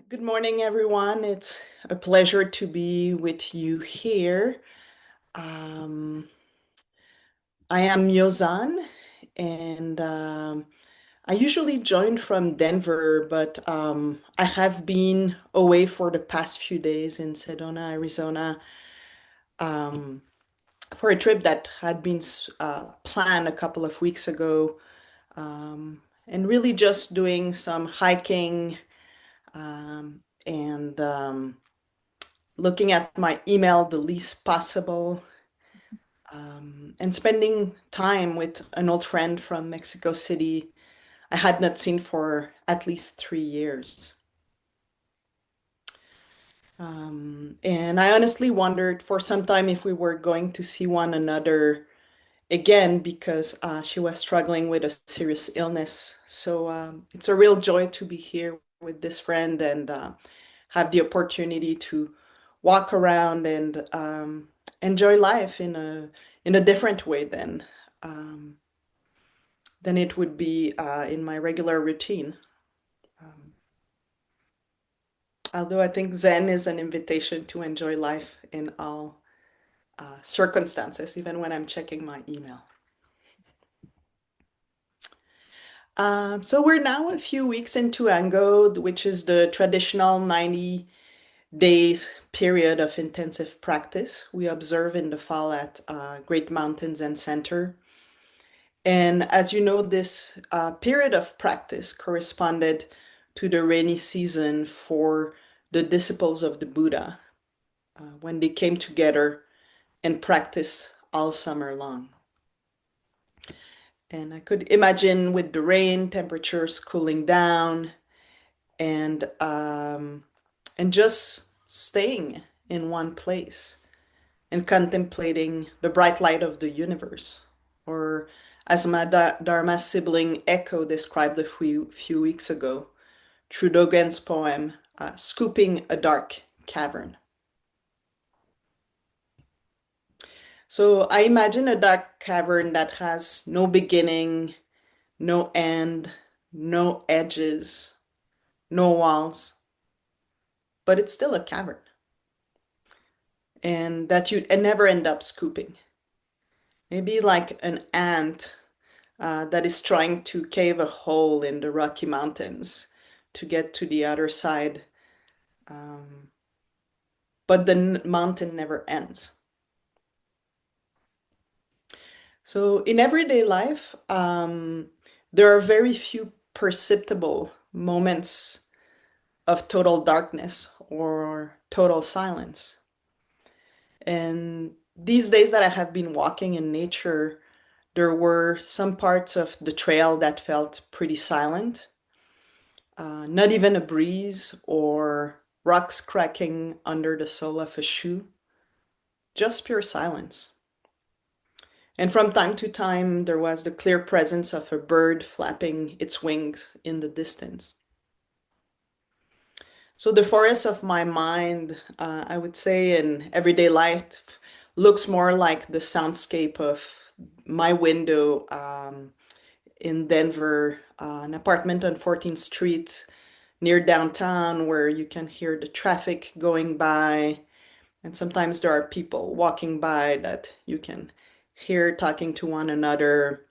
Good morning, everyone. It's a pleasure to be with you here. Um, I am Myozan, and I usually join from Denver, but I have been away for the past few days in Sedona, Arizona, um, for a trip that had been planned a couple of weeks ago, and really just doing some hiking and looking at my email the least possible, and spending time with an old friend from Mexico City I had not seen for at least 3 years. And I honestly wondered for some time if we were going to see one another again because she was struggling with a serious illness. So it's a real joy to be here with this friend and have the opportunity to walk around and enjoy life in a different way than it would be in my regular routine. Um, Although I think Zen is an invitation to enjoy life in all circumstances, even when I'm checking my email. So we're now a few weeks into Ango, which is the traditional 90 days period of intensive practice we observe in the fall at Great Mountains and Center. And as you know, this period of practice corresponded to the rainy season for the disciples of the Buddha when they came together and practiced all summer long. And I could imagine with the rain, temperatures cooling down, and um, and just staying in one place and contemplating the bright light of the universe, or as my Dharma sibling Echo described a few weeks ago through Dogen's poem, Scooping a Dark Cavern. So I imagine a dark cavern that has no beginning, no end, no edges, no walls, but it's still a cavern, and that you never end up scooping. Maybe like an ant that is trying to cave a hole in the Rocky Mountains to get to the other side, um, but the mountain never ends. So in everyday life, there are very few perceptible moments of total darkness or total silence. And these days that I have been walking in nature, there were some parts of the trail that felt pretty silent. Not even a breeze or rocks cracking under the sole of a shoe, just pure silence. And from time to time, there was the clear presence of a bird flapping its wings in the distance. So the forest of my mind, I would say, in everyday life, looks more like the soundscape of my window in Denver, an apartment on 14th Street near downtown where you can hear the traffic going by. And sometimes there are people walking by that you can hear talking to one another,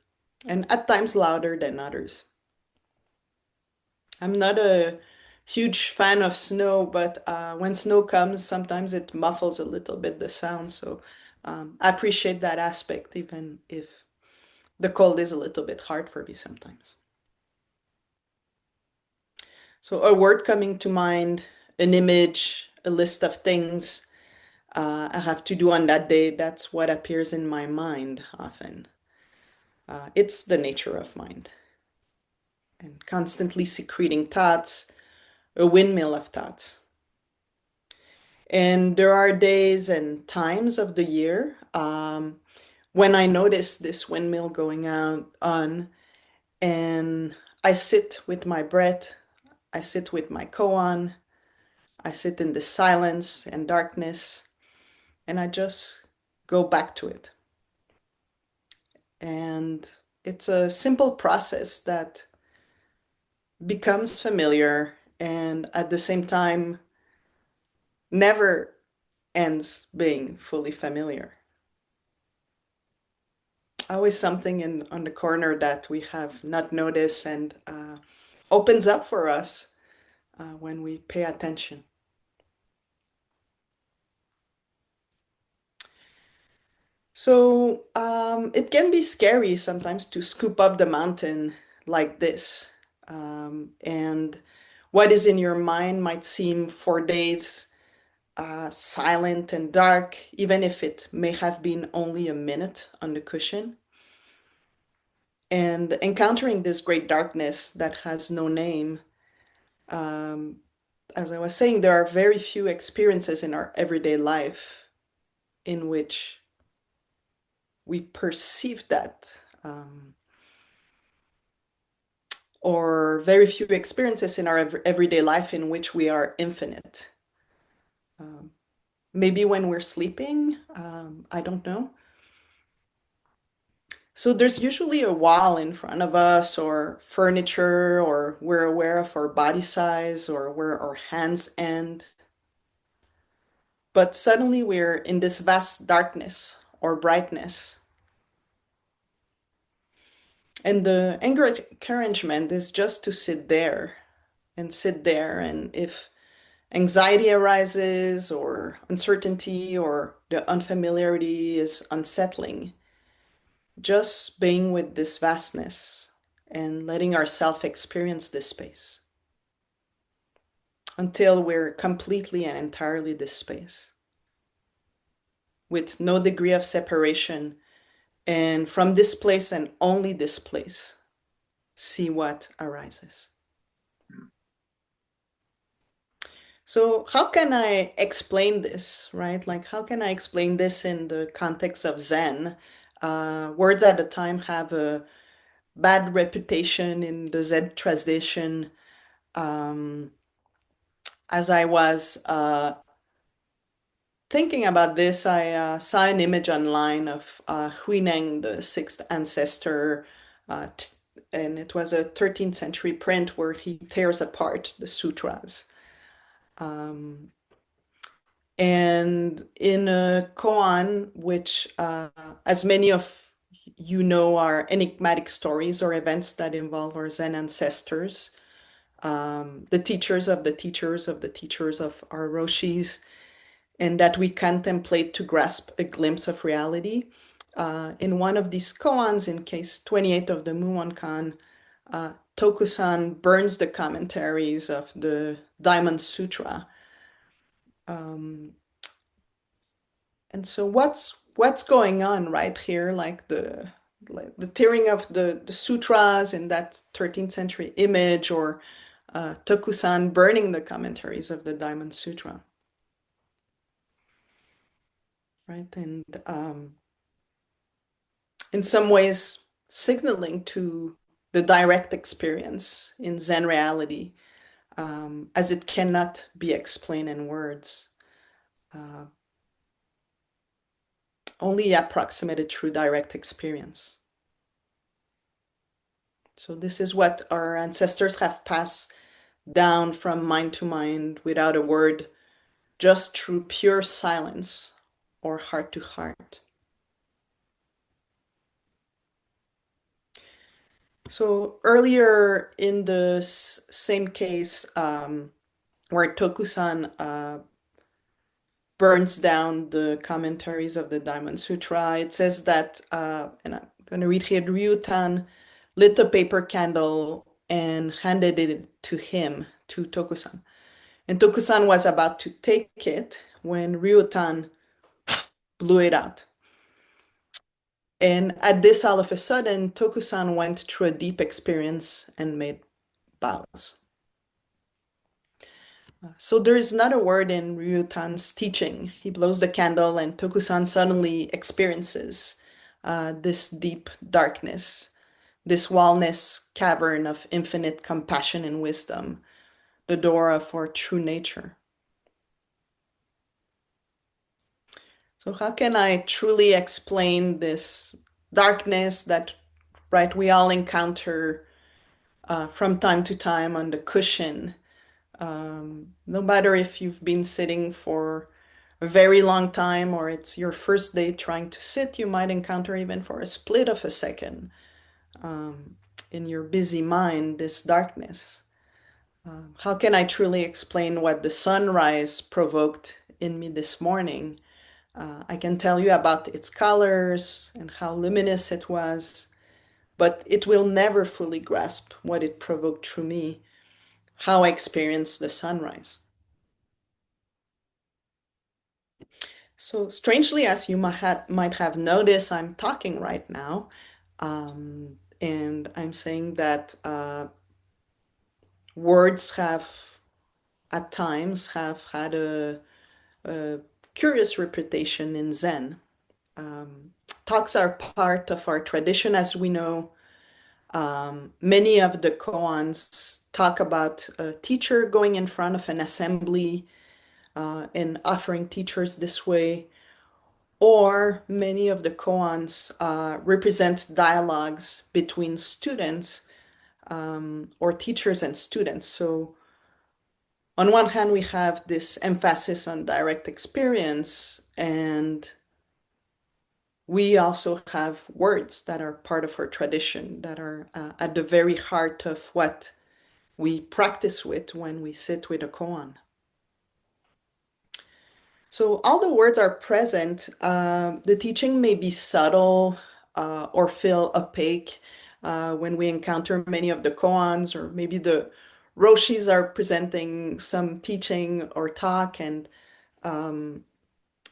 and at times louder than others. I'm not a huge fan of snow, but when snow comes, sometimes it muffles a little bit the sound. So I appreciate that aspect, even if the cold is a little bit hard for me sometimes. So a word coming to mind, an image, a list of things I have to do on that day, that's what appears in my mind often. It's the nature of mind and constantly secreting thoughts, a windmill of thoughts. And there are days and times of the year when I notice this windmill going on, and I sit with my breath, I sit with my koan, I sit in the silence and darkness, and I just go back to it. And it's a simple process that becomes familiar and at the same time never ends being fully familiar. Always something in on the corner that we have not noticed and opens up for us when we pay attention. So it can be scary sometimes to scoop up the mountain like this. And what is in your mind might seem for days silent and dark, even if it may have been only a minute on the cushion. And encountering this great darkness that has no name, um, as I was saying, there are very few experiences in our everyday life in which we perceive that, or very few experiences in our everyday life in which we are infinite. Um, Maybe when we're sleeping, I don't know. So there's usually a wall in front of us, or furniture, or we're aware of our body size, or where our hands end. But suddenly we're in this vast darkness or brightness. And the encouragement is just to sit there and sit there. And if anxiety arises, or uncertainty, or the unfamiliarity is unsettling, just being with this vastness and letting ourselves experience this space until we're completely and entirely this space with no degree of separation. And from this place and only this place, see what arises. So, how can I explain this, right? Like, how can I explain this in the context of Zen? Words at the time have a bad reputation in the Zen tradition. Um, as I was thinking about this, I saw an image online of Huineng, the sixth ancestor, uh, t- and it was a 13th century print where he tears apart the sutras. Um, and in a koan, which, as many of you know, are enigmatic stories or events that involve our Zen ancestors, the teachers of the teachers of the teachers of our Roshis, and that we contemplate to grasp a glimpse of reality. In one of these koans, in case 28 of the Mumonkan, Tokusan burns the commentaries of the Diamond Sutra. Um, and so what's going on right here, like the tearing of the sutras in that 13th century image, or Tokusan burning the commentaries of the Diamond Sutra, right? And in some ways signaling to the direct experience in Zen reality, as it cannot be explained in words, uh, only approximated through direct experience. So this is what our ancestors have passed down from mind to mind without a word, just through pure silence or heart to heart. So earlier in the same case, where Tokusan burns down the commentaries of the Diamond Sutra, it says that, and I'm going to read here, Ryutan lit a paper candle and handed it to him, to Tokusan. And Tokusan was about to take it when Ryutan blew it out. And at this, all of a sudden, Tokusan went through a deep experience and made bows. So there is not a word in Ryutan's teaching. He blows the candle, and Tokusan suddenly experiences this deep darkness, this wallness cavern of infinite compassion and wisdom, the door of our true nature. So how can I truly explain this darkness that, right, we all encounter from time to time on the cushion, No matter if you've been sitting for a very long time or it's your first day trying to sit, you might encounter even for a split of a second um, in your busy mind this darkness. How can I truly explain what the sunrise provoked in me this morning? I can tell you about its colors and how luminous it was, but it will never fully grasp what it provoked through me, how I experienced the sunrise. So, strangely, as you might have noticed, I'm talking right now, and I'm saying that words have, at times, have had a curious reputation in Zen. Um, Talks are part of our tradition, as we know. Many of the koans talk about a teacher going in front of an assembly and offering teachers this way, or many of the koans represent dialogues between students or teachers and students. So, on one hand, we have this emphasis on direct experience, and we also have words that are part of our tradition, that are at the very heart of what we practice with when we sit with a koan. So all the words are present. The teaching may be subtle or feel opaque when we encounter many of the koans, or maybe the roshis are presenting some teaching or talk, and um,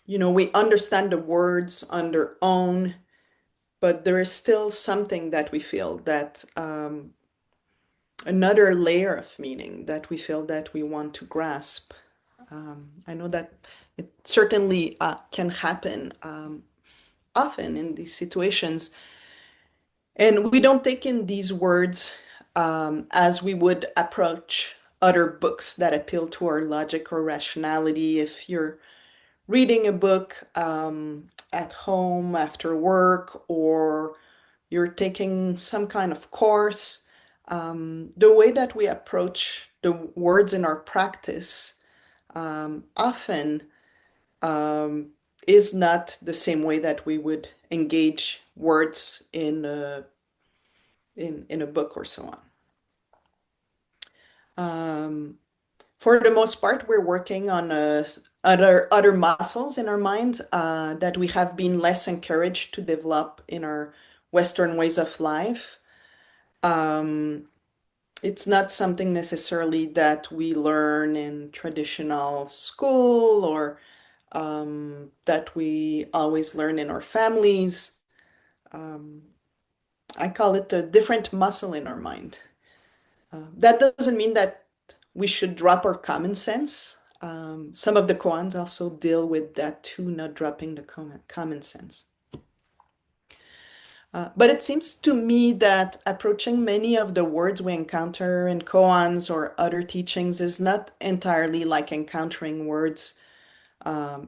we understand the words on their own, but there is still something that we feel that another layer of meaning that we feel that we want to grasp. I know that it certainly can happen often in these situations. And we don't take in these words as we would approach other books that appeal to our logic or rationality. If you're reading a book at home after work, or you're taking some kind of course, the way that we approach the words in our practice often um, is not the same way that we would engage words in a book or so on. Um, for the most part, we're working on other muscles in our mind that we have been less encouraged to develop in our Western ways of life. Um, it's not something necessarily that we learn in traditional school, or that we always learn in our families. Um, I call it a different muscle in our mind. That doesn't mean that we should drop our common sense. Some of the koans also deal with that too, not dropping the common sense. But it seems to me that approaching many of the words we encounter in koans or other teachings is not entirely like encountering words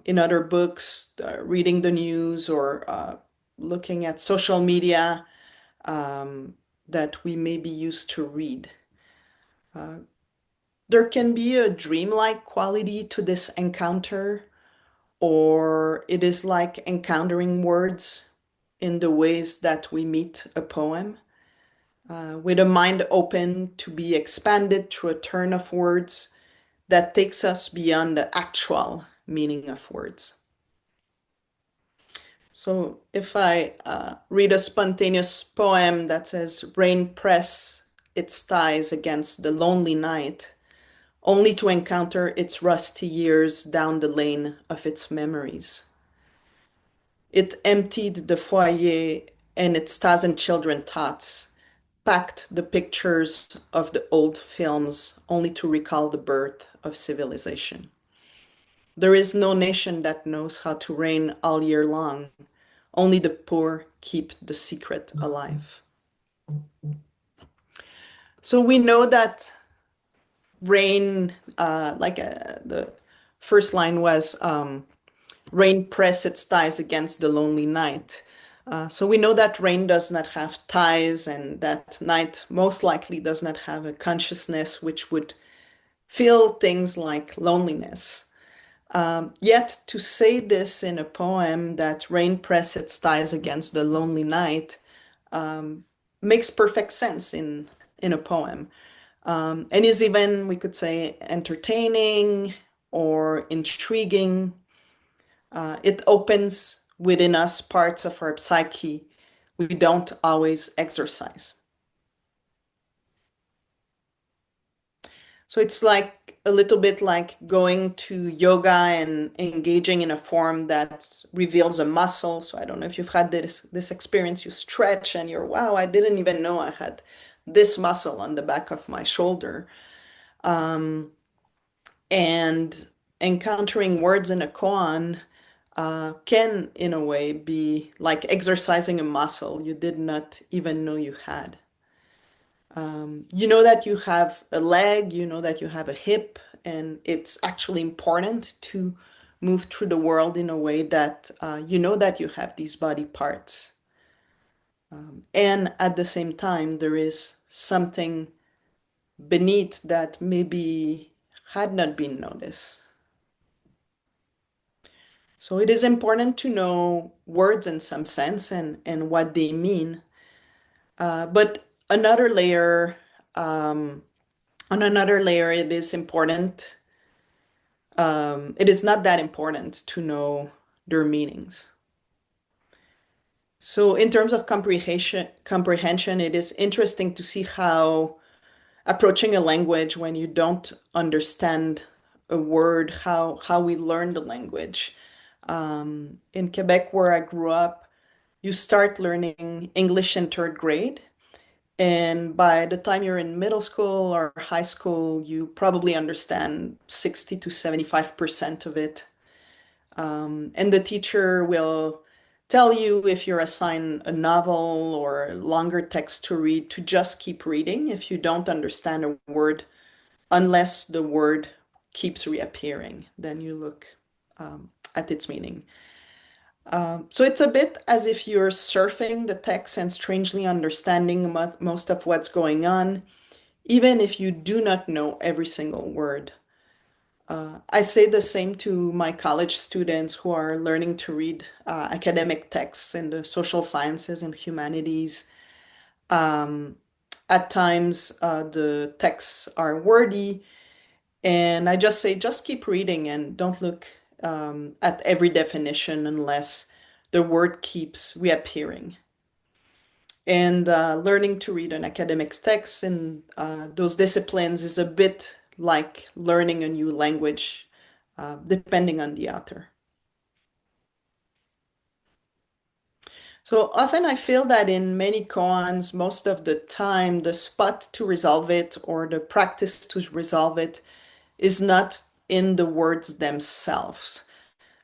in other books, reading the news, or looking at social media that we may be used to read. There can be a dreamlike quality to this encounter, or it is like encountering words in the ways that we meet a poem, with a mind open to be expanded through a turn of words that takes us beyond the actual meaning of words. So if I read a spontaneous poem that says, "Rain press its thighs against the lonely night," only to encounter its rusty years down the lane of its memories. It emptied the foyer and its thousand children thoughts, packed the pictures of the old films only to recall the birth of civilization. There is no nation that knows how to reign all year long. Only the poor keep the secret alive. So we know that rain, the first line was, rain press its thighs against the lonely night. So we know that rain does not have thighs, and that night most likely does not have a consciousness which would feel things like loneliness. Yet to say this in a poem that rain pressed its thighs against the lonely night um, makes perfect sense in a poem. And is even, we could say, entertaining or intriguing. It opens within us parts of our psyche we don't always exercise. So it's like a little bit like going to yoga and engaging in a form that reveals a muscle. So I don't know if you've had this experience. You stretch and you're, wow, I didn't even know I had this muscle on the back of my shoulder. Um, and encountering words in a koan can, in a way, be like exercising a muscle you did not even know you had. You know that you have a leg, you know that you have a hip, and it's actually important to move through the world in a way that you know that you have these body parts. And at the same time, there is something beneath that maybe had not been noticed. So it is important to know words in some sense and what they mean. But another layer, um, on another layer, it is important. It is not that important to know their meanings. So in terms of comprehension, it is interesting to see how approaching a language when you don't understand a word, how we learn the language. In Quebec, where I grew up, you start learning English in third grade. And by the time you're in middle school or high school, you probably understand 60 to 75% of it. And the teacher will tell you if you're assigned a novel or a longer text to read to just keep reading if you don't understand a word, unless the word keeps reappearing. Then you look at its meaning. So it's a bit as if you're surfing the text and strangely understanding most of what's going on, even if you do not know every single word. I say the same to my college students who are learning to read academic texts in the social sciences and humanities. Um, at times, the texts are wordy, and I just say, just keep reading and don't look at every definition unless the word keeps reappearing. And learning to read an academic text in those disciplines is a bit like learning a new language, depending on the author. So often I feel that in many koans, most of the time, the spot to resolve it or the practice to resolve it is not in the words themselves,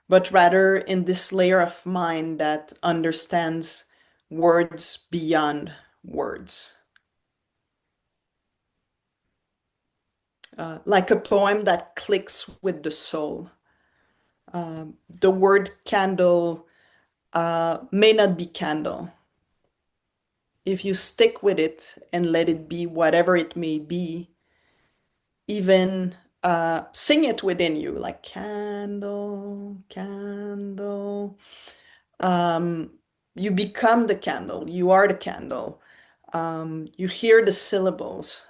but rather in this layer of mind that understands words beyond words. Like a poem that clicks with the soul. The word candle may not be candle. If you stick with it and let it be whatever it may be, even sing it within you, like candle, candle. Um, you become the candle, you are the candle. You hear the syllables.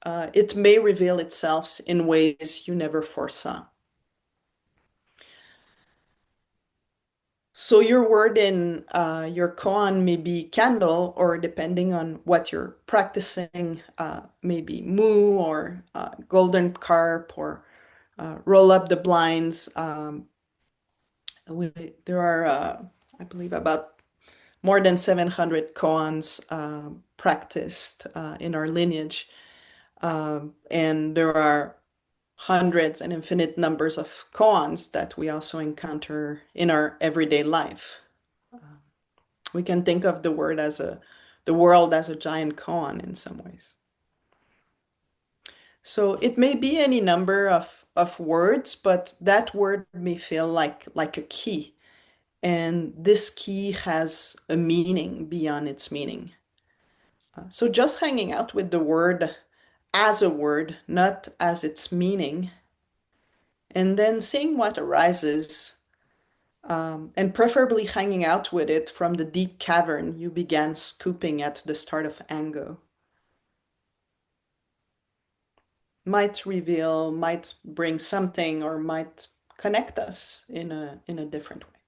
It may reveal itself in ways you never foresaw. So your word in your koan may be candle, or depending on what you're practicing, maybe moo or golden carp or roll up the blinds. There are, I believe, about more than 700 koans practiced in our lineage. And there are hundreds and infinite numbers of koans that we also encounter in our everyday life. We can think of the world as a giant koan in some ways. So it may be any number of words, but that word may feel like a key. And this key has a meaning beyond its meaning. So just hanging out with the word as a word, not as its meaning, and then seeing what arises, and preferably hanging out with it from the deep cavern you began scooping at the start of Ango. Might reveal, might bring something, or might connect us in a different way.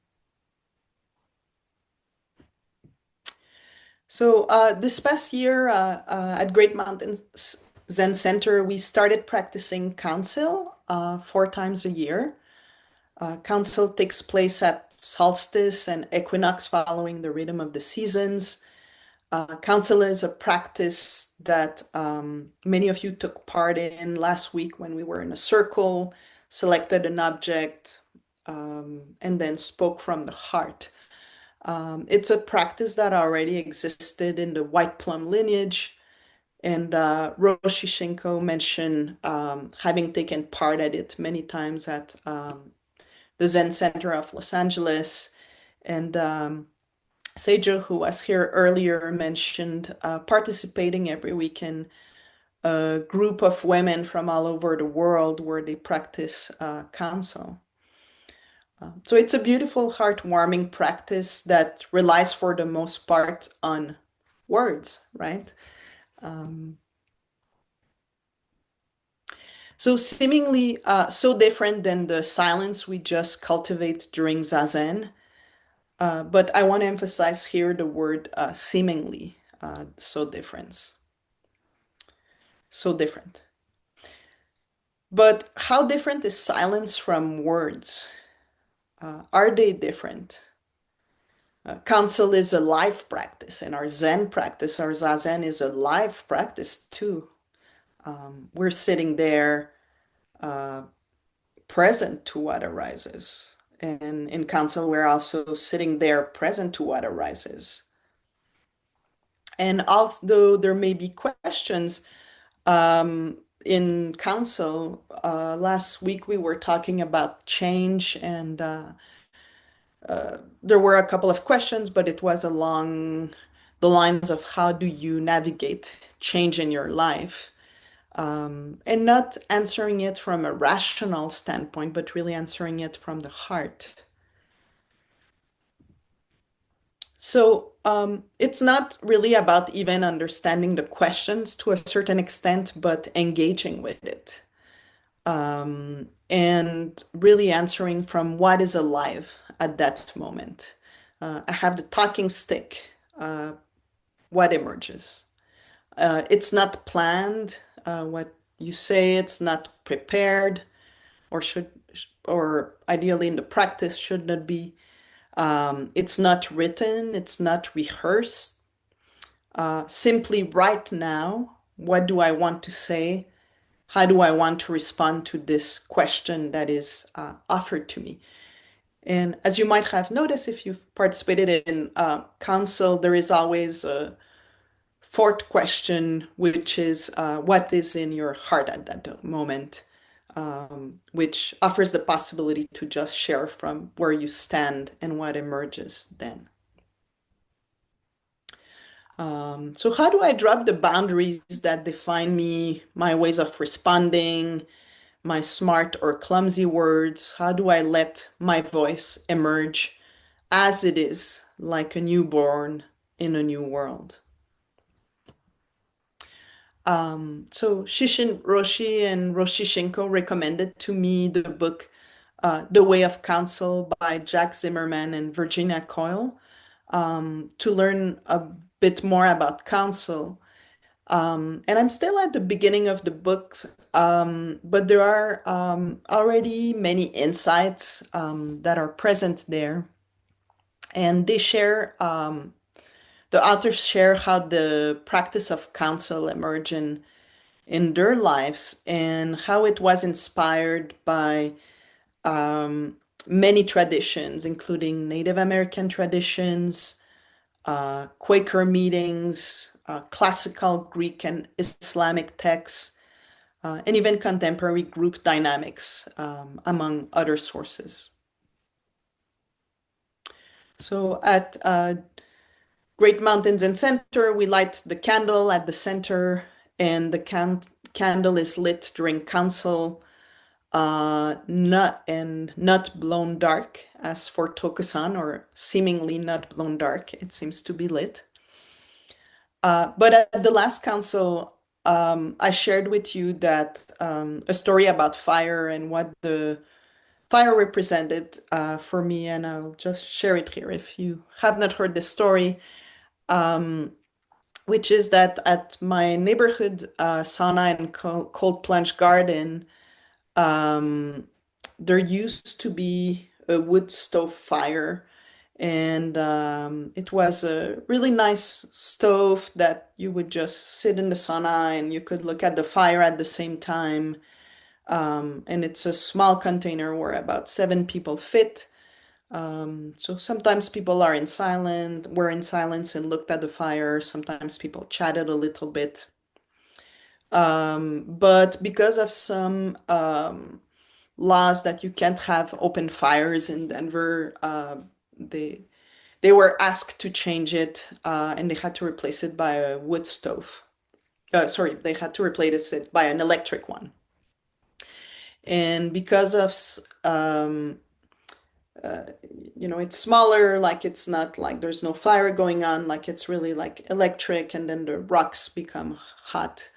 So this past year at Great Mountain Zen Center, we started practicing council 4 times a year. Council takes place at solstice and equinox following the rhythm of the seasons. Council is a practice that many of you took part in last week when we were in a circle, selected an object, and then spoke from the heart. It's a practice that already existed in the White Plum lineage, and Roshi Shinko mentioned having taken part at it many times at the Zen Center of Los Angeles. And Seijo, who was here earlier, mentioned participating every week in a group of women from all over the world where they practice counsel. So it's a beautiful, heartwarming practice that relies for the most part on words, right? Um, so seemingly so different than the silence we just cultivate during Zazen. But I want to emphasize here the word seemingly, so different, so different. But how different is silence from words? Are they different? Counsel is a live practice, and our Zen practice, our Zazen, is a live practice too. We're sitting there uh, present to what arises. And in counsel, we're also sitting there present to what arises. And although there may be questions in council, last week we were talking about change, and there were a couple of questions, but it was along the lines of how do you navigate change in your life, and not answering it from a rational standpoint, but really answering it from the heart. So it's not really about even understanding the questions to a certain extent, but engaging with it. And really answering from what is alive at that moment. I have the talking stick, what emerges. It's not planned, what you say, it's not prepared, or should, or ideally in the practice should not be. It's not written, it's not rehearsed. Simply right now, what do I want to say? How do I want to respond to this question that is offered to me? And as you might have noticed, if you've participated in council, there is always a fourth question, which is what is in your heart at that moment, which offers the possibility to just share from where you stand and what emerges then. So how do I drop the boundaries that define me, my ways of responding, my smart or clumsy words? How do I let my voice emerge as it is, like a newborn in a new world? So Shishin Roshi and Roshi Shinko recommended to me the book The Way of Counsel by Jack Zimmerman and Virginia Coyle to learn a bit more about counsel. And I'm still at the beginning of the book, but there are already many insights that are present there. And the authors share how the practice of counsel emerged in their lives and how it was inspired by um, many traditions, including Native American traditions, Quaker meetings, classical Greek and Islamic texts, and even contemporary group dynamics, among other sources. So at Great Mountains and Center, we light the candle at the center, and the candle is lit during council, not blown dark, as for Tokusan, or seemingly not blown dark. It seems to be lit. But at the last council, I shared with you that a story about fire and what the fire represented for me, and I'll just share it here if you have not heard this story, which is that at my neighborhood sauna and cold plunge garden, um, there used to be a wood stove fire, and it was a really nice stove that you would just sit in the sauna and you could look at the fire at the same time. And it's a small container where about 7 people fit. So sometimes people were in silence and looked at the fire. Sometimes people chatted a little bit. But because of some laws that you can't have open fires in Denver, they they were asked to change it, and they had to replace it by a wood stove. Sorry, they had to replace it by an electric one. And because of uh, it's smaller, like it's not like there's no fire going on, like it's really like electric, and then the rocks become hot.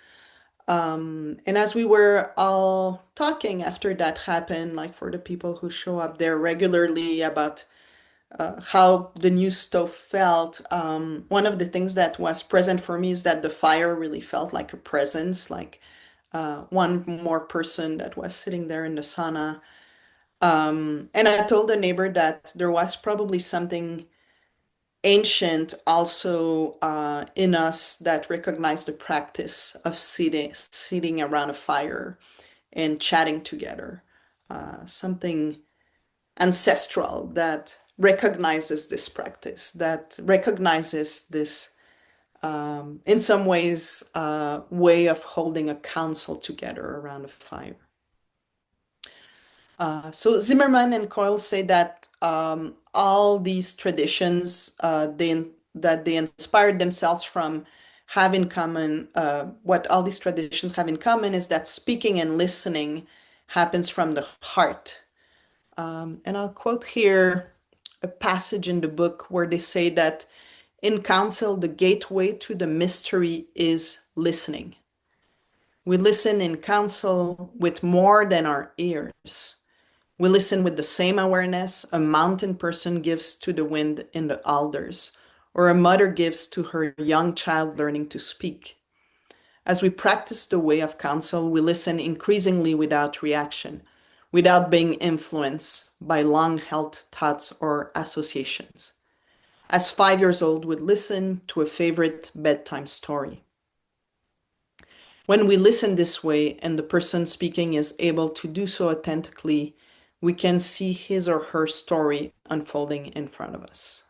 And as we were all talking after that happened, like for the people who show up there regularly about how the new stove felt, one of the things that was present for me is that the fire really felt like a presence, like one more person that was sitting there in the sauna. And I told the neighbor that there was probably something ancient also in us that recognized the practice of sitting around a fire and chatting together. Something ancestral that recognizes this practice, that recognizes this, in some ways, way of holding a council together around a fire. So Zimmerman and Coyle say that all these traditions that they inspired themselves from have in common, what all these traditions have in common is that speaking and listening happens from the heart. And I'll quote here a passage in the book where they say that in council, the gateway to the mystery is listening. We listen in council with more than our ears. We listen with the same awareness a mountain person gives to the wind in the alders, or a mother gives to her young child learning to speak. As we practice the way of counsel, we listen increasingly without reaction, without being influenced by long-held thoughts or associations. As 5 years old would listen to a favorite bedtime story. When we listen this way and the person speaking is able to do so authentically, we can see his or her story unfolding in front of us.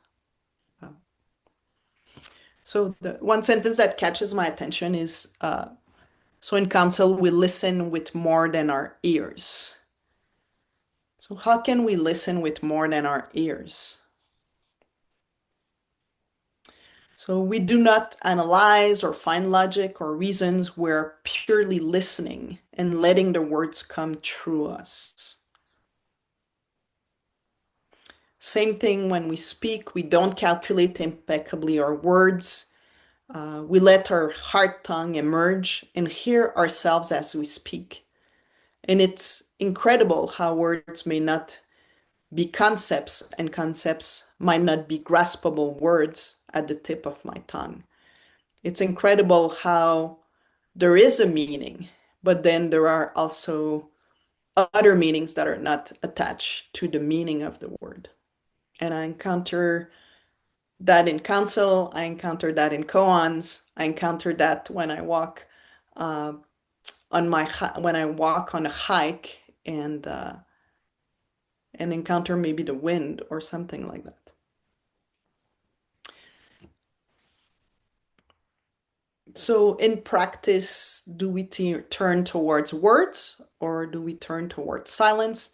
So the one sentence that catches my attention is, so in council, we listen with more than our ears. So how can we listen with more than our ears? So we do not analyze or find logic or reasons. We're purely listening and letting the words come through us. Same thing when we speak, we don't calculate impeccably our words. We let our heart tongue emerge and hear ourselves as we speak. And it's incredible how words may not be concepts, and concepts might not be graspable words at the tip of my tongue. It's incredible how there is a meaning, but then there are also other meanings that are not attached to the meaning of the word. And I encounter that in council, I encounter that in koans, I encounter that when I walk uh, when I walk on a hike and encounter maybe the wind or something like that. So in practice, do we turn towards words or do we turn towards silence?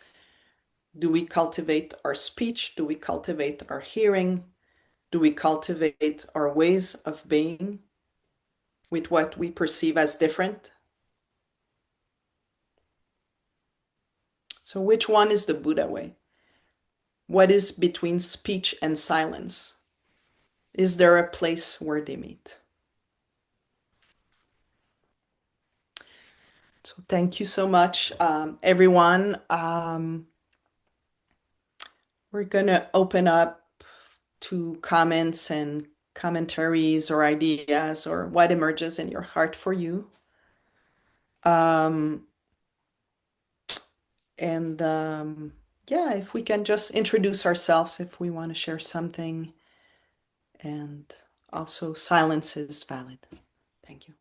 Do we cultivate our speech? Do we cultivate our hearing? Do we cultivate our ways of being with what we perceive as different? So which one is the Buddha way? What is between speech and silence? Is there a place where they meet? So thank you so much, everyone. We're gonna open up to comments and commentaries or ideas or what emerges in your heart for you. Um, and yeah, if we can just introduce ourselves if we want to share something, and also silence is valid. Thank you.